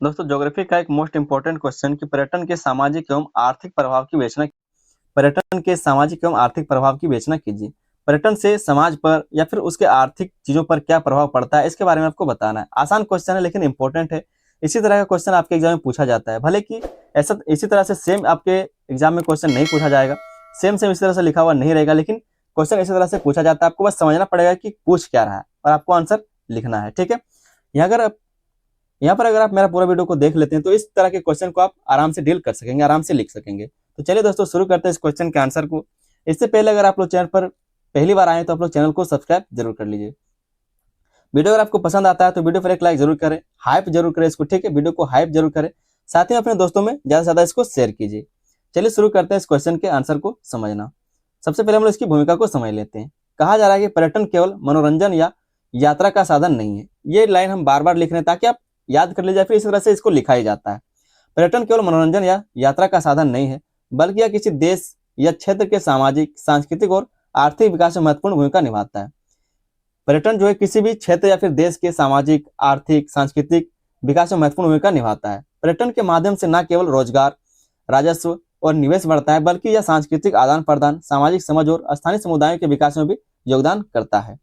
दोस्तों ज्योग्राफी का एक मोस्ट इंपोर्टेंट क्वेश्चन कि पर्यटन के सामाजिक एवं आर्थिक प्रभाव की विवेचना पर्यटन के सामाजिक एवं आर्थिक प्रभाव की विवेचना कीजिए। पर्यटन से समाज पर या फिर उसके आर्थिक चीजों पर क्या प्रभाव पड़ता है इसके बारे में आपको बताना है। आसान क्वेश्चन है लेकिन इंपॉर्टेंट है। इसी तरह का क्वेश्चन आपके एग्जाम में पूछा जाता है, भले कि ऐसा इसी तरह से सेम आपके एग्जाम में क्वेश्चन नहीं पूछा जाएगा, सेम सेम इसी तरह से लिखा हुआ नहीं रहेगा, लेकिन क्वेश्चन इसी तरह से पूछा जाता है। आपको बस समझना पड़ेगा कि पूछ क्या रहा है और आपको आंसर लिखना है। ठीक है, यहाँ पर अगर आप मेरा पूरा वीडियो को देख लेते हैं तो इस तरह के क्वेश्चन को आप आराम से डील कर सकेंगे, आराम से लिख सकेंगे। तो चलिए दोस्तों शुरू करते हैं इस क्वेश्चन के आंसर को। इससे पहले अगर आप लोग चैनल पर पहली बार आए तो आप लोग चैनल को सब्सक्राइब जरूर कर लीजिए। वीडियो अगर आपको पसंद आता है तो वीडियो पर एक लाइक जरूर करें, हाइप जरूर करें इसको। ठीक है, वीडियो को हाइप जरूर करें, साथ ही अपने दोस्तों में ज्यादा से ज्यादा इसको शेयर कीजिए। चलिए शुरू करते हैं इस क्वेश्चन के आंसर को समझना। सबसे पहले हम लोग इसकी भूमिका को समझ लेते हैं। कहा जा रहा है कि पर्यटन केवल मनोरंजन या यात्रा का साधन नहीं है। ये लाइन हम बार बार लिख रहे हैं ताकि आप याद कर लीजिए, फिर इस तरह से इसको लिखा ही जाता है। पर्यटन केवल मनोरंजन या यात्रा का साधन नहीं है, बल्कि यह किसी देश या क्षेत्र के सामाजिक, सांस्कृतिक और आर्थिक विकास में महत्वपूर्ण भूमिका निभाता है। पर्यटन जो है किसी भी क्षेत्र या फिर देश के सामाजिक, आर्थिक, सांस्कृतिक विकास में महत्वपूर्ण भूमिका निभाता है। पर्यटन के माध्यम से न केवल रोजगार, राजस्व और निवेश बढ़ता है, बल्कि यह सांस्कृतिक आदान प्रदान, सामाजिक समझ और स्थानीय समुदायों के विकास में भी योगदान करता है।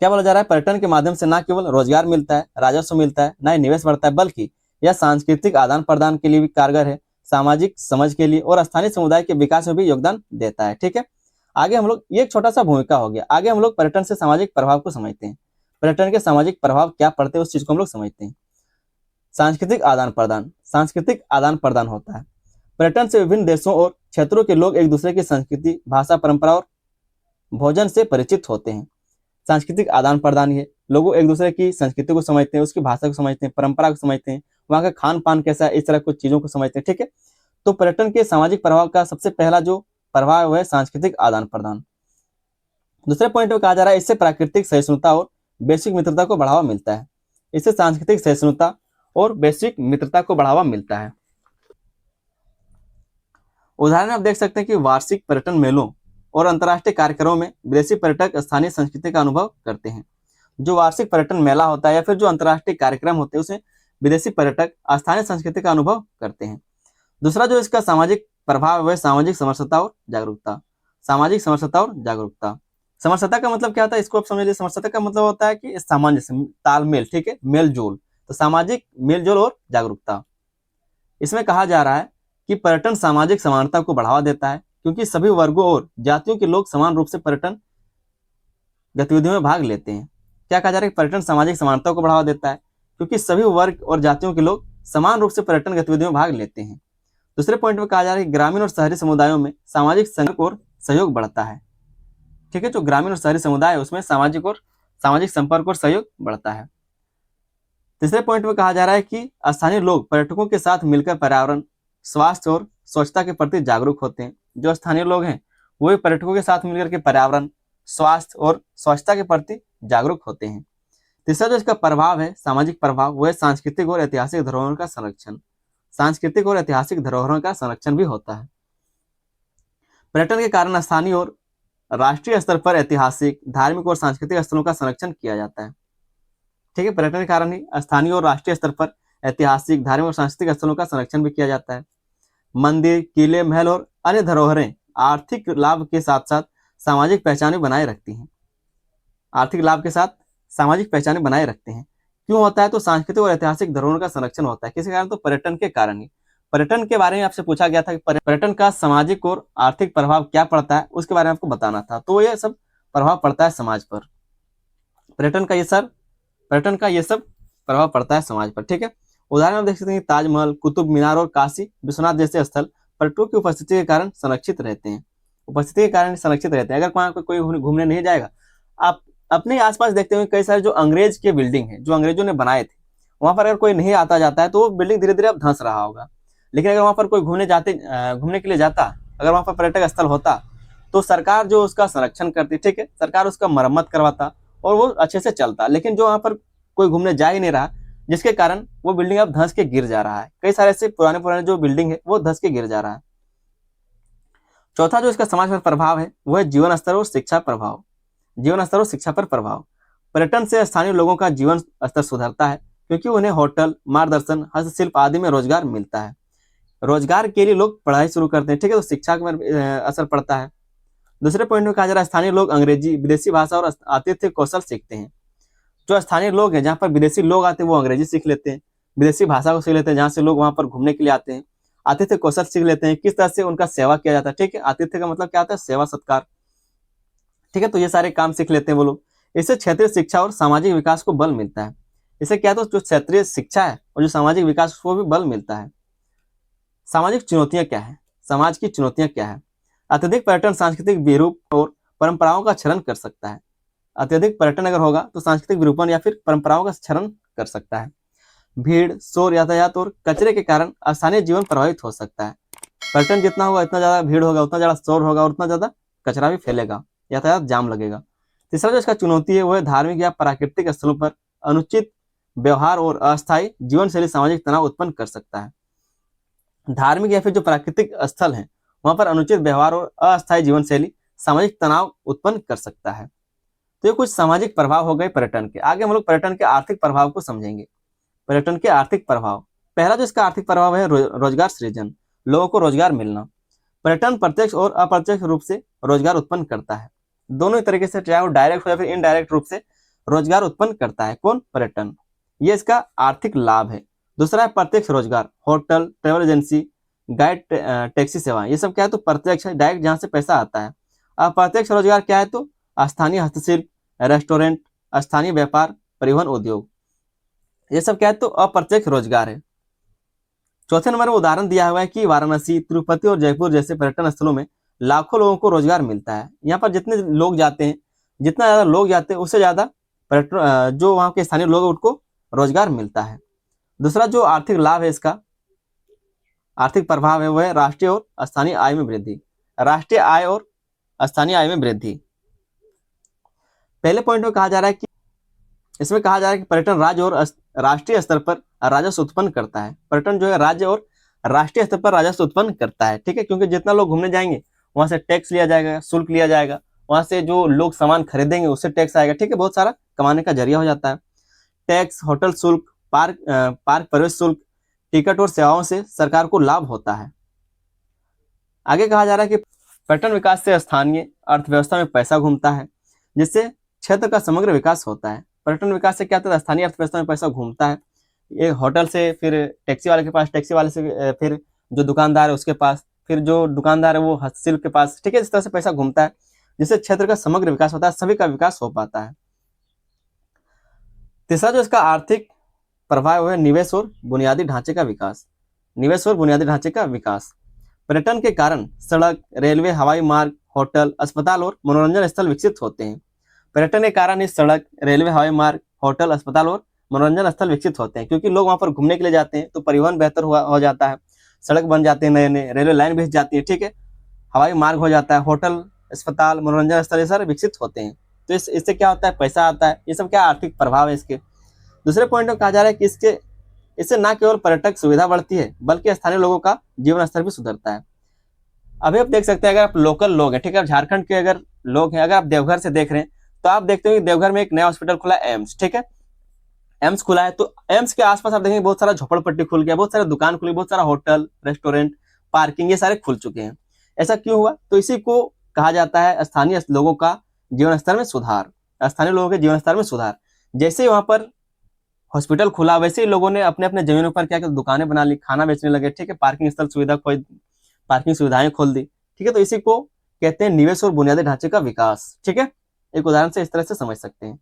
क्या बोला जा रहा है? पर्यटन के माध्यम से न केवल रोजगार मिलता है, राजस्व मिलता है, न ही निवेश बढ़ता है, बल्कि यह सांस्कृतिक आदान प्रदान के लिए भी कारगर है, सामाजिक समझ के लिए और स्थानीय समुदाय के विकास में भी योगदान देता है। ठीक है, आगे हम लोग, ये एक छोटा सा भूमिका हो गया, आगे हम लोग पर्यटन से सामाजिक प्रभाव को समझते हैं। पर्यटन के सामाजिक प्रभाव क्या पड़ते हैं उस चीज को हम लोग समझते हैं। सांस्कृतिक आदान प्रदान, सांस्कृतिक आदान प्रदान होता है। पर्यटन से विभिन्न देशों और क्षेत्रों के लोग एक दूसरे की संस्कृति, भाषा, परंपरा और भोजन से परिचित होते हैं। सांस्कृतिक आदान प्रदान है, लोग एक दूसरे की संस्कृति को समझते हैं, उसकी भाषा को समझते हैं, परंपरा को समझते हैं, वहाँ का खान पान कैसा है, इस तरह कुछ चीजों को समझते हैं। ठीक है, तो पर्यटन के सामाजिक प्रभाव का सबसे पहला जो प्रभाव है सांस्कृतिक आदान प्रदान। दूसरे पॉइंट में कहा जा रहा है इससे प्राकृतिक सहिष्णुता और वैश्विक मित्रता को बढ़ावा मिलता है। इससे सांस्कृतिक सहिष्णुता और वैश्विक मित्रता को बढ़ावा मिलता है। उदाहरण आप देख सकते हैं कि वार्षिक पर्यटन मेलों और अंतर्राष्ट्रीय कार्यक्रमों में विदेशी पर्यटक स्थानीय संस्कृति का अनुभव करते हैं। जो वार्षिक पर्यटन मेला होता है या फिर जो अंतर्राष्ट्रीय कार्यक्रम होते हैं उसमें विदेशी पर्यटक स्थानीय संस्कृति का अनुभव करते हैं। दूसरा जो इसका सामाजिक प्रभाव है सामाजिक समरसता और जागरूकता। सामाजिक समरसता और जागरूकता, समरसता का मतलब क्या होता है इसको आप समझ लीजिए। समरसता का मतलब होता है कि सामंजस्य, तालमेल। ठीक है, मेल जोल, तो सामाजिक मेल जोल और जागरूकता। इसमें कहा जा रहा है कि पर्यटन सामाजिक समानता को बढ़ावा देता है, क्योंकि सभी वर्गों और जातियों के लोग समान रूप से पर्यटन गतिविधियों में भाग लेते हैं। क्या कहा जा रहा है? पर्यटन सामाजिक समानता को बढ़ावा देता है, क्योंकि सभी वर्ग और जातियों के लोग समान रूप से पर्यटन गतिविधियों में भाग लेते हैं। दूसरे पॉइंट में कहा जा रहा है कि ग्रामीण और शहरी समुदायों में सामाजिक संपर्क और सहयोग बढ़ता है। ठीक है, जो ग्रामीण और शहरी समुदाय है उसमें सामाजिक संपर्क और सहयोग बढ़ता है। तीसरे पॉइंट में कहा जा रहा है कि स्थानीय लोग पर्यटकों के साथ मिलकर पर्यावरण, स्वास्थ्य और स्वच्छता के प्रति जागरूक होते हैं। जो स्थानीय लोग हैं वो भी पर्यटकों के साथ मिलकर के पर्यावरण, स्वास्थ्य और स्वच्छता के प्रति जागरूक होते हैं। तीसरा जो इसका प्रभाव है सामाजिक प्रभाव, वो है सांस्कृतिक और ऐतिहासिक धरोहरों का संरक्षण। सांस्कृतिक और ऐतिहासिक धरोहरों का संरक्षण भी होता है। पर्यटन के कारण स्थानीय और राष्ट्रीय स्तर पर ऐतिहासिक, धार्मिक और सांस्कृतिक स्थलों का संरक्षण किया जाता है। ठीक है, पर्यटन के कारण ही स्थानीय और राष्ट्रीय स्तर पर ऐतिहासिक, धार्मिक और सांस्कृतिक स्थलों का संरक्षण भी किया जाता है। मंदिर, किले, महल और अन्य धरोहरें आर्थिक लाभ के साथ साथ सामाजिक पहचान भी बनाए रखती हैं। आर्थिक लाभ के साथ सामाजिक पहचान बनाए रखते हैं। क्यों होता है? तो सांस्कृतिक और ऐतिहासिक धरोहरों का संरक्षण होता है। किसी कारण? तो पर्यटन के कारण ही। पर्यटन के बारे में आपसे पूछा गया था कि पर्यटन का सामाजिक और आर्थिक प्रभाव क्या पड़ता है, उसके बारे में आपको बताना था। तो ये सब प्रभाव पड़ता है समाज पर। पर्यटन का ये सब प्रभाव पड़ता है समाज पर। ठीक है, उदाहरण आप देख सकते हैं ताजमहल, कुतुब मीनार और काशी विश्वनाथ जैसे स्थल पर्यटकों की उपस्थिति के कारण संरक्षित रहते हैं। उपस्थिति के कारण संरक्षित रहते हैं। अगर वहाँ कोई घूमने नहीं जाएगा, आप अपने आसपास देखते हुए कई सारे जो अंग्रेज के बिल्डिंग है, जो अंग्रेजों ने बनाए थे, वहां पर अगर कोई नहीं आता जाता है तो वो बिल्डिंग धीरे धीरे अब धंस रहा होगा। लेकिन अगर वहां पर कोई घूमने के लिए जाता, अगर वहां पर पर्यटक स्थल होता तो सरकार जो उसका संरक्षण करती, ठीक है, सरकार उसका मरम्मत करवाता और वो अच्छे से चलता। लेकिन जो वहां पर कोई घूमने जा ही नहीं रहा, जिसके कारण वो बिल्डिंग अब धंस के गिर जा रहा है। कई सारे ऐसे पुराने जो बिल्डिंग है वो धंस के गिर जा रहा है। चौथा जो इसका समाज पर प्रभाव है वो है जीवन स्तर और शिक्षा प्रभाव। जीवन स्तर और शिक्षा पर प्रभाव। पर्यटन से स्थानीय लोगों का जीवन स्तर सुधरता है, क्योंकि उन्हें होटल, मार्गदर्शन, हस्तशिल्प आदि में रोजगार मिलता है। रोजगार के लिए लोग पढ़ाई शुरू करते हैं, ठीक है, तो शिक्षा पर असर पड़ता है। दूसरे पॉइंट में कहा जा रहा है स्थानीय लोग अंग्रेजी, विदेशी भाषा और आतिथ्य कौशल सीखते हैं। जो स्थानीय लोग हैं, जहाँ पर विदेशी लोग आते हैं वो अंग्रेजी सीख लेते हैं, विदेशी भाषा को सीख लेते हैं, जहाँ से लोग वहाँ पर घूमने के लिए आते हैं। आतिथ्य कौशल सीख लेते हैं, किस तरह से उनका सेवा किया जाता है, ठीक है, आतिथ्य का मतलब क्या होता है, सेवा सत्कार, ठीक है, तो ये सारे काम सीख लेते हैं वो लोग। इससे क्षेत्रीय शिक्षा और सामाजिक विकास को बल मिलता है। इससे क्या, तो जो क्षेत्रीय शिक्षा है और जो सामाजिक विकास को भी बल मिलता है। सामाजिक चुनौतियां क्या है, समाज की चुनौतियां क्या है? अत्यधिक पर्यटन सांस्कृतिक विरूप और परंपराओं का क्षरण कर सकता है। अत्यधिक पर्यटन अगर होगा तो सांस्कृतिक विरूपण या फिर परंपराओं का क्षरण कर सकता है। भीड़, शोर, यातायात और कचरे के कारण स्थानीय जीवन प्रभावित हो सकता है। पर्यटन जितना होगा इतना ज्यादा भीड़ होगा, उतना ज्यादा शोर होगा और उतना ज्यादा कचरा भी फैलेगा, यातायात जाम लगेगा। तीसरा जो इसका चुनौती है वो है धार्मिक या प्राकृतिक स्थलों पर अनुचित व्यवहार और अस्थायी जीवन शैली सामाजिक तनाव उत्पन्न कर सकता है। धार्मिक या फिर जो प्राकृतिक स्थल है वहां पर अनुचित व्यवहार और अस्थायी जीवन शैली सामाजिक तनाव उत्पन्न कर सकता है। तो ये कुछ सामाजिक प्रभाव हो गए पर्यटन के। आगे हम लोग पर्यटन के आर्थिक प्रभाव को समझेंगे। पर्यटन के आर्थिक प्रभाव, पहला जो इसका आर्थिक प्रभाव है रोजगार सृजन, लोगों को रोजगार मिलना। पर्यटन प्रत्यक्ष और अप्रत्यक्ष रूप से रोजगार उत्पन्न करता है। दोनों तरीके से, चाहे वो डायरेक्ट हो या फिर इनडायरेक्ट रूप से रोजगार उत्पन्न करता है कौन, पर्यटन। ये इसका आर्थिक लाभ है। दूसरा है प्रत्यक्ष रोजगार, hotel, travel agency, guide, taxi सेवा, ये सब क्या है, तो प्रत्यक्ष है, डायरेक्ट जहां से पैसा आता है। अप्रत्यक्ष रोजगार क्या है, तो स्थानीय हस्तशिल्प, रेस्टोरेंट, स्थानीय व्यापार, परिवहन उद्योग, ये सब क्या है, तो अप्रत्यक्ष रोजगार है। चौथे नंबर में उदाहरण दिया हुआ है कि वाराणसी, तिरुपति और जयपुर जैसे पर्यटन स्थलों में लाखों लोगों को रोजगार मिलता है। यहाँ पर जितने लोग जाते हैं, जितना ज्यादा लोग जाते हैं उससे ज्यादा पर्यटन जो वहाँ के स्थानीय लोग हैं उनको रोजगार मिलता है। दूसरा जो आर्थिक लाभ है, इसका आर्थिक प्रभाव है, वो है राष्ट्रीय और स्थानीय आय में वृद्धि। राष्ट्रीय आय और स्थानीय आय में वृद्धि। पहले पॉइंट में कहा जा रहा है कि इसमें कहा जा रहा है कि पर्यटन राज्य और राष्ट्रीय स्तर पर राजस्व उत्पन्न करता है। पर्यटन जो है राज्य और राष्ट्रीय स्तर पर राजस्व उत्पन्न करता है, ठीक है, क्योंकि जितना लोग घूमने जाएंगे वहां से टैक्स लिया जाएगा, शुल्क लिया जाएगा, वहां से जो लोग सामान खरीदेंगे उससे टैक्स आएगा, ठीक है, बहुत सारा कमाने का जरिया हो जाता है। टैक्स, होटल शुल्क, पार्क प्रवेश शुल्क, टिकट और सेवाओं से सरकार को लाभ होता है। आगे कहा जा रहा है कि पर्यटन विकास से स्थानीय अर्थव्यवस्था में पैसा घूमता है, जिससे क्षेत्र का समग्र विकास होता है। पर्यटन विकास से क्या होता है, स्थानीय अर्थव्यवस्था में पैसा घूमता है। ये होटल से फिर टैक्सी वाले के पास, टैक्सी वाले से फिर जो दुकानदार है उसके पास, फिर जो दुकानदार है वो हस्तशिल्प के पास, ठीक है, इस तरह से पैसा घूमता है, जिससे क्षेत्र का समग्र विकास होता है, सभी का विकास हो पाता है। तीसरा जो इसका आर्थिक प्रभाव है निवेश और बुनियादी ढांचे का विकास। निवेश और बुनियादी ढांचे का विकास, पर्यटन के कारण सड़क, रेलवे, हवाई मार्ग, होटल, अस्पताल और मनोरंजन स्थल विकसित होते हैं। पर्यटन के कारण इस सड़क, रेलवे, हवाई मार्ग, होटल, अस्पताल और मनोरंजन स्थल विकसित होते हैं, क्योंकि लोग वहां पर घूमने के लिए जाते हैं तो परिवहन बेहतर हो जाता है, सड़क बन जाते हैं नए नए, रेलवे लाइन भी जाती है, ठीक है, हवाई मार्ग हो जाता है, होटल, अस्पताल, मनोरंजन स्थल ये सारे विकसित होते हैं। तो इससे क्या होता है, पैसा आता है, ये सब क्या आर्थिक प्रभाव है इसके। दूसरे पॉइंट में कहा जा रहा है कि इससे न केवल पर्यटक सुविधा बढ़ती है बल्कि स्थानीय लोगों का जीवन स्तर भी सुधरता है। अभी आप देख सकते हैं, अगर आप लोकल लोग हैं, ठीक है, झारखंड के अगर लोग हैं, अगर आप देवघर से देख रहे हैं तो आप देखते हो कि देवघर में एक नया हॉस्पिटल खुला है, एम्स, ठीक है, एम्स खुला है, तो एम्स के आसपास आप देखेंगे बहुत सारा झोपड़पट्टी खुल गया, बहुत सारे दुकान खुली, बहुत सारा होटल, रेस्टोरेंट, पार्किंग, ये सारे खुल चुके हैं। ऐसा क्यों हुआ, तो इसी को कहा जाता है स्थानीय लोगों का जीवन स्तर में सुधार। स्थानीय लोगों के जीवन स्तर में सुधार, जैसे ही वहां पर हॉस्पिटल खुला वैसे ही लोगों ने अपने अपने जमीनों पर क्या दुकानें बना ली, खाना बेचने लगे, ठीक है, पार्किंग स्थल सुविधा खोल, पार्किंग सुविधाएं खोल दी, ठीक है, तो इसी को कहते हैं निवेश और बुनियादी ढांचे का विकास, ठीक है, एक उदाहरण से इस तरह से समझ सकते हैं।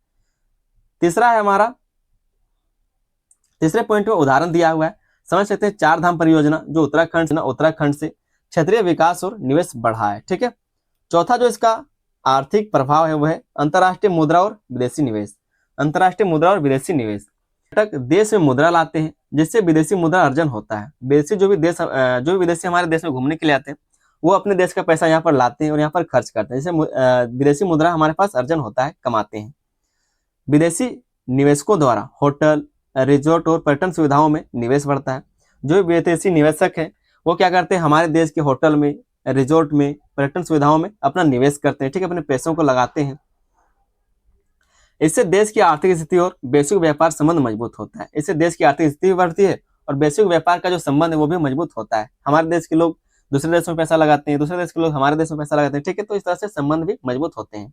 तीसरा है हमारा, तीसरे पॉइंट में उदाहरण दिया हुआ है, समझ सकते हैं, चार धाम परियोजना जो उत्तराखंड से क्षेत्रीय विकास और निवेश बढ़ा है, ठीक है। चौथा जो इसका आर्थिक प्रभाव है वह है अंतर्राष्ट्रीय मुद्रा और विदेशी निवेश। अंतर्राष्ट्रीय मुद्रा और विदेशी निवेश, पर्यटक देश में मुद्रा लाते हैं जिससे विदेशी मुद्रा अर्जन होता है। विदेशी जो भी विदेशी हमारे देश में घूमने के लिए आते हैं वो अपने देश का पैसा यहाँ पर लाते हैं और यहाँ पर खर्च करते हैं, जिससे विदेशी मुद्रा हमारे पास अर्जन होता है, कमाते हैं। विदेशी निवेशकों द्वारा होटल, रिजॉर्ट और पर्यटन सुविधाओं में निवेश बढ़ता है। जो विदेशी निवेशक है वो क्या करते हैं, हमारे देश के होटल में, रिजॉर्ट में, पर्यटन सुविधाओं में अपना निवेश करते हैं, ठीक है, अपने पैसों को लगाते हैं। इससे देश की आर्थिक स्थिति और वैश्विक व्यापार संबंध मजबूत होता है। इससे देश की आर्थिक स्थिति बढ़ती है और वैश्विक व्यापार का जो संबंध है वो भी मजबूत होता है। हमारे देश के लोग दूसरे देश में पैसा लगाते हैं, दूसरे देश के लोग हमारे देश में पैसा लगाते हैं, ठीक है। तो इस तरह से संबंध भी मजबूत होते हैं।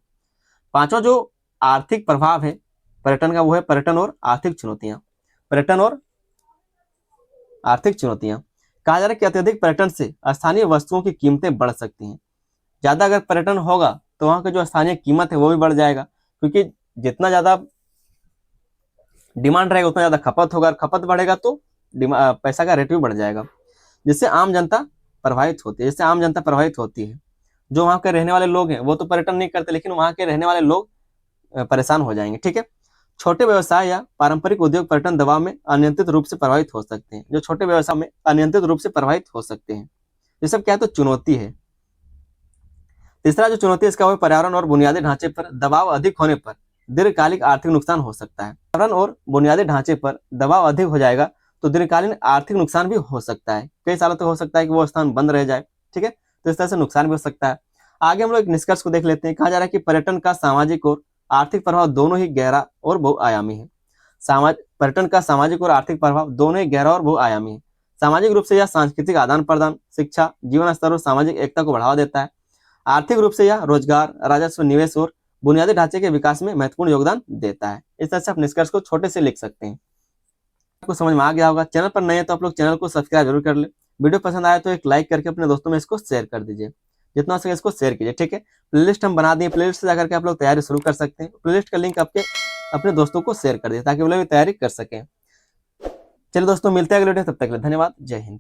पांचवा जो आर्थिक प्रभाव है पर्यटन का, वो है पर्यटन और आर्थिक चुनौतियां। पर्यटन और आर्थिक चुनौतियां, कहा जा रहा है कि अत्यधिक पर्यटन से स्थानीय वस्तुओं की कीमतें बढ़ सकती हैं। ज्यादा अगर पर्यटन होगा तो वहां का जो स्थानीय कीमत है वो भी बढ़ जाएगा, क्योंकि जितना ज्यादा डिमांड रहेगा उतना ज्यादा खपत होगा, और खपत बढ़ेगा तो पैसा का रेट भी बढ़ जाएगा, जिससे आम जनता प्रभावित होती है। जिससे आम जनता प्रभावित होती है। जो वहां के रहने वाले लोग हैं वो तो पर्यटन नहीं करते, लेकिन वहां के रहने वाले लोग परेशान हो जाएंगे, ठीक है। छोटे व्यवसाय या पारंपरिक उद्योग पर्यटन दबाव में अनियंत्रित रूप से प्रभावित हो सकते हैं। जो छोटे व्यवसाय में अनियंत्रित रूप से प्रभावित हो सकते हैं, ये सब क्या है, तो चुनौती है। तीसरा जो चुनौती है इसका वो पर्यावरण और बुनियादी ढांचे पर दबाव अधिक होने पर दीर्घकालिक आर्थिक नुकसान हो सकता है। पर्यावरण और बुनियादी ढांचे पर दबाव अधिक हो जाएगा तो दीर्घकालीन आर्थिक नुकसान भी हो सकता है। कई सालों तक हो सकता है कि वो स्थान बंद रह जाए, ठीक है। तो इस तरह से नुकसान भी हो सकता है। आगे हम लोग एक निष्कर्ष को देख लेते हैं। कहा जा रहा है कि पर्यटन का सामाजिक और आर्थिक प्रभाव दोनों ही गहरा और बहुआयामी है। पर्यटन का सामाजिक और आर्थिक प्रभाव दोनों ही गहरा और बहुआयामी है। सामाजिक रूप से यह सांस्कृतिक आदान प्रदान, शिक्षा, जीवन स्तर और सामाजिक एकता को बढ़ावा देता है। आर्थिक रूप से यह रोजगार, राजस्व, निवेश और बुनियादी ढांचे के विकास में महत्वपूर्ण योगदान देता है। इस तरह से आप निष्कर्ष को छोटे से लिख सकते हैं। आपको समझ में आ गया होगा। चैनल पर नए हैं तो आप लोग चैनल को सब्सक्राइब जरूर कर ले। वीडियो पसंद आए तो एक लाइक करके अपने दोस्तों में इसको शेयर कर दीजिए। जितना हो सके इसको शेयर कीजिए, ठीक है। प्लेलिस्ट हम बना दिए, प्लेलिस्ट से जाकर के आप लोग तैयारी शुरू कर सकते हैं। प्लेलिस्ट का लिंक आपके अपने दोस्तों को शेयर कर दिए ताकि वो लोग भी तैयारी कर सकें। चलिए दोस्तों, मिलते हैं अगले वीडियो, तब तक के लिए धन्यवाद। जय हिंद।